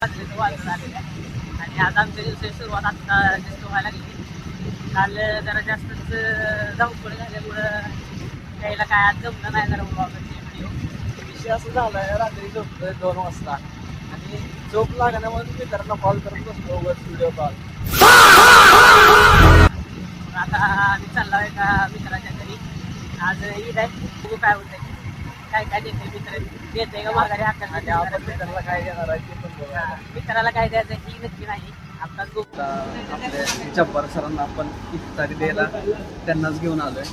वाजत आलेलं आहे आणि आज आमच्या दिवसाची सुरुवात आत्ता जास्त व्हायला लागली. काल जरा जास्तच धावपळ झाल्यामुळं यायला काय आज जमलं नाही जरा व्हिडिओ. विषय असं झालाय, रात्री झोपतोय 2 वाजता आणि झोप लागण्यामुळे मित्रांना कॉल करत बसलो व्हिडिओ कॉल. आता आम्ही चाललो एका मित्राच्या घरी. आज ईद आहे, बघू काय होतंय, काय काय देते मित्र, देते का माघारी आणि आपण मित्राला काय देणार आहे ते पण बघूया. मित्राला काय द्यायचं ही नक्की नाही. आता खूप आपल्या जब्बार सरांना आपण इफ्तारी द्यायला त्यांनाच घेऊन आलोय.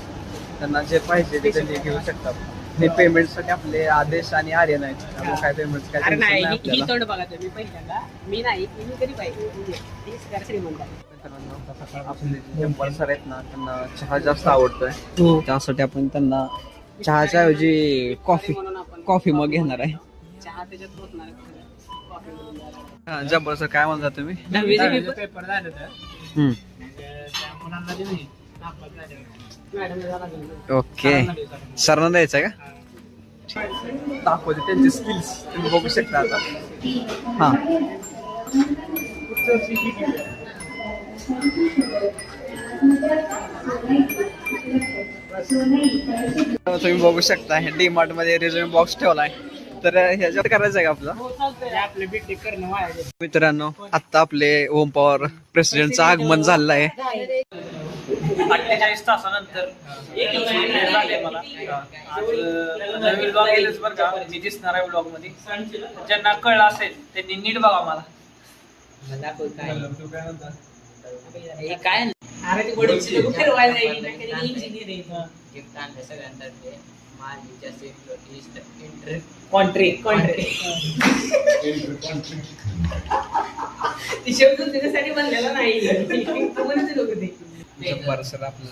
त्यांना जे पाहिजे ते त्यांनी घेऊ शकतात. हे पेमेंटसाठी आपले आदेश आणि आर्यन आहेत. त्यामुळे काय पेमेंट काय अरे tension नाही, नाही ही आपल्याला. तोंड बघा तुम्ही पहिल्यांदा. मी नाही, मी तरी पाहिजे श्रीमंत आहे. मित्रांनो, आपले जब्बार सर आहेत ना, त्यांना चहा जास्त आवडतोय. त्यासाठी आपण त्यांना चहाच्या ऐवजी कॉफी मग घेणार आहे. चहा त्याच्यात होत नाही. कॉफी म्हणून द्यायला. हा, जब्बार सर काय म्हणता तुम्ही? दहावीचे पेपर झाले तर हम्म. त्या मुलांना दिले नापास झाले. मॅडमला झाला दिलं. ओके, सरांना द्यायचं का? दाखवते त्यांचे स्किल्स तुम्ही बघू शकता आता. हा, तुम्ही बघू शकता डी मार्ट मध्ये रिझ्यूम बॉक्स ठेवलाय. तर ह्याच्यावर करायचं आहे का आपलं? हो, चालतंय. आपले बीटी करणं वाया गेलं. मित्रांनो, आता आपले ओम पॉवर प्रेसिडेंटचं आगमन झालेलं आहे. 48 तासानंतर एक वेळ झाले मला. आज नवीन ब्लॉग येईलच बरं का, मी दिसणार आहे ब्लॉग मध्ये. ज्यांना कळलं असेल त्यांनी नीट बघा मला. हे काय अरे ती गोडीची लोक फिरवायला जाईल ना, कधी इंजिनियर आहे. गिफ्ट आणलं सगळ्यांतर्फे माझी कॉन्ट्री ती शब्द त्याच्यासाठी बनलेला नाही. कोणते लोक ते जब्बार सर आपलं